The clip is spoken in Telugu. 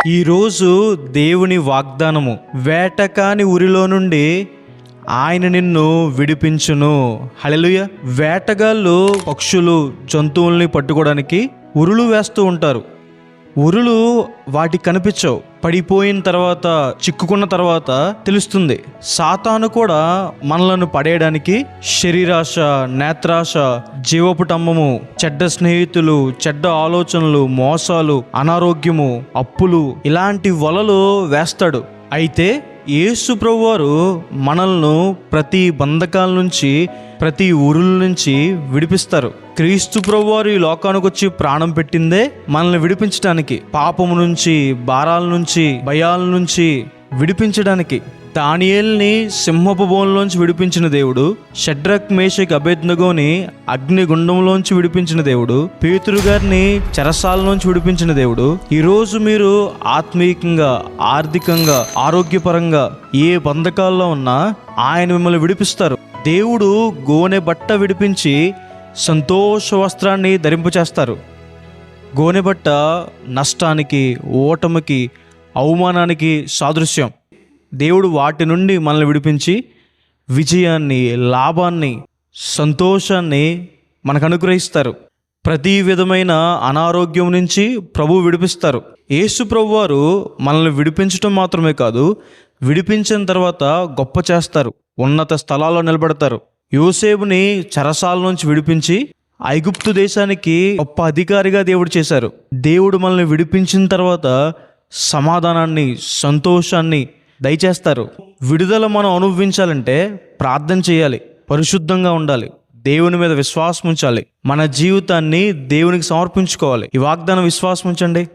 ఈరోజు దేవుని వాగ్దానము, వేటకాని ఉరిలో నుండి ఆయన నిన్ను విడిపించును. హల్లెలూయా. వేటగాళ్ళు పక్షులు, జంతువుల్ని పట్టుకోవడానికి ఉరులు వేస్తూ ఉంటారు. ఉరులు వాటికి కనిపించవు. పడిపోయిన తర్వాత, చిక్కుకున్న తర్వాత తెలుస్తుంది. సాతాను కూడా మనలను పడేయడానికి శరీరాశ, నేత్రాశ, జీవపుటంబము, చెడ్డ స్నేహితులు, చెడ్డ ఆలోచనలు, మోసాలు, అనారోగ్యము, అప్పులు ఇలాంటి వలలు వేస్తాడు. అయితే యేసు ప్రభువారు మనల్ని ప్రతి బంధకాల నుంచి, ప్రతి ఉరుల నుంచి విడిపిస్తారు. క్రీస్తు ప్రభువారు ఈ లోకానికి వచ్చి ప్రాణం పెట్టిందే మనల్ని విడిపించడానికి, పాపము నుంచి, భారాల నుంచి, భయాల నుంచి విడిపించడానికి. దానియేలుని సింహపు బోన్లోంచి విడిపించిన దేవుడు, షడ్రక్, మేషక్, అబేద్నెగోని అగ్నిగుండంలోంచి విడిపించిన దేవుడు, పేతురు గారిని చెరసాలలోంచి విడిపించిన దేవుడు, ఈరోజు మీరు ఆత్మీయంగా, ఆర్థికంగా, ఆరోగ్యపరంగా ఏ బంధకాల్లో ఉన్నా ఆయన మిమ్మల్ని విడిపిస్తారు. దేవుడు గోనె బట్ట విడిపించి సంతోష వస్త్రాన్ని ధరింపచేస్తారు. గోనె బట్ట నష్టానికి, ఓటమికి, అవమానానికి సాదృశ్యం. దేవుడు వాటి నుండి మనల్ని విడిపించి విజయాన్ని, లాభాన్ని, సంతోషాన్ని మనకు అనుగ్రహిస్తారు. ప్రతి విధమైన అనారోగ్యం నుంచి ప్రభువు విడిపిస్తారు. యేసు ప్రభువారు మనల్ని విడిపించడం మాత్రమే కాదు, విడిపించిన తర్వాత గొప్ప చేస్తారు, ఉన్నత స్థలాల్లో నిలబెడతారు. యోసేపుని చెరసాల నుంచి విడిపించి ఐగుప్తు దేశానికి గొప్ప అధికారిగా దేవుడు చేశారు. దేవుడు మనల్ని విడిపించిన తర్వాత సమాధానాన్ని, సంతోషాన్ని దయచేస్తారు. విడుదల మనం అనుభవించాలంటే ప్రార్థన చేయాలి, పరిశుద్ధంగా ఉండాలి, దేవుని మీద విశ్వాసం ఉంచాలి, మన జీవితాన్ని దేవునికి సమర్పించుకోవాలి. ఈ వాగ్దానం విశ్వాసం ఉంచండి.